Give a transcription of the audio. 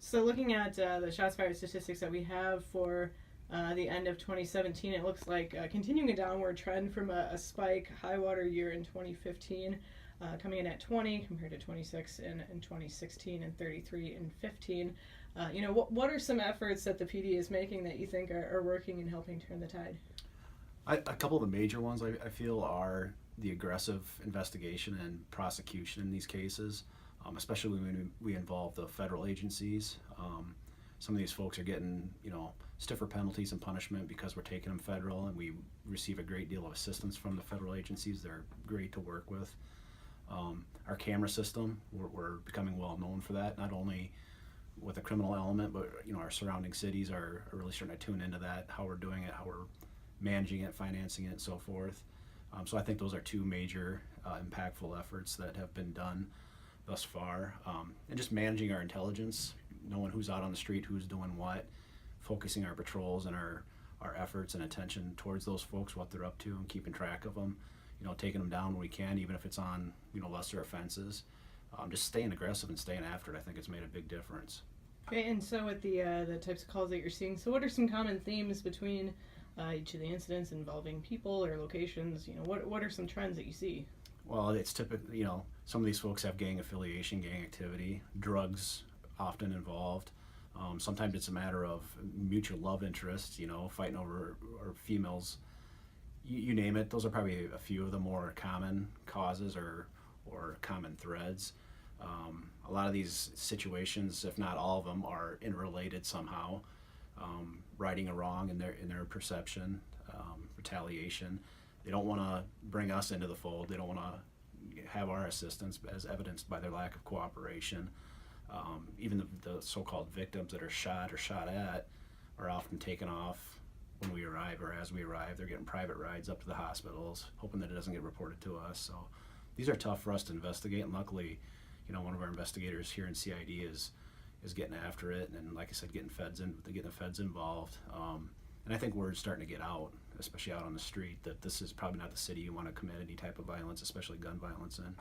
So looking at the shots fired statistics that we have for the end of 2017, it looks like continuing a downward trend from a spike high water year in 2015, coming in at 20 compared to 26 in 2016 and 33 in 15. What are some efforts that the PD is making that you think are working and helping turn the tide? A couple of the major ones I feel are the aggressive investigation and prosecution in these cases, especially when we involve the federal agencies. Some of these folks are getting, stiffer penalties and punishment because we're taking them federal, and we receive a great deal of assistance from the federal agencies. They're great to work with. Our camera system, we're becoming well known for that, not only with the criminal element, but our surrounding cities are really starting to tune into that, how we're doing it, how we're managing it, financing it, and so forth. So I think those are two major impactful efforts that have been done thus far. And just managing our intelligence, knowing who's out on the street, who's doing what, focusing our patrols and our efforts and attention towards those folks, what they're up to, and keeping track of them, taking them down when we can, even if it's on, lesser offenses. Just staying aggressive and staying after it, I think it's made a big difference. Okay, and so with the types of calls that you're seeing, so what are some common themes between each of the incidents involving people or locations? What are some trends that you see? Well, it's typically, some of these folks have gang affiliation, gang activity, drugs often involved. Sometimes it's a matter of mutual love interests, fighting over or females. You name it. Those are probably a few of the more common causes or common threads. A lot of these situations, if not all of them, are interrelated somehow. Righting a wrong in their perception, retaliation. They don't want to bring us into the fold. They don't want to have our assistance, as evidenced by their lack of cooperation. Even the so-called victims that are shot or shot at are often taken off when we arrive or as we arrive. They're getting private rides up to the hospitals, hoping that it doesn't get reported to us. So these are tough for us to investigate, and luckily, one of our investigators here in CID is getting after it, and like I said, getting the feds involved. And I think word's starting to get out, especially out on the street, that this is probably not the city you want to commit any type of violence, especially gun violence in.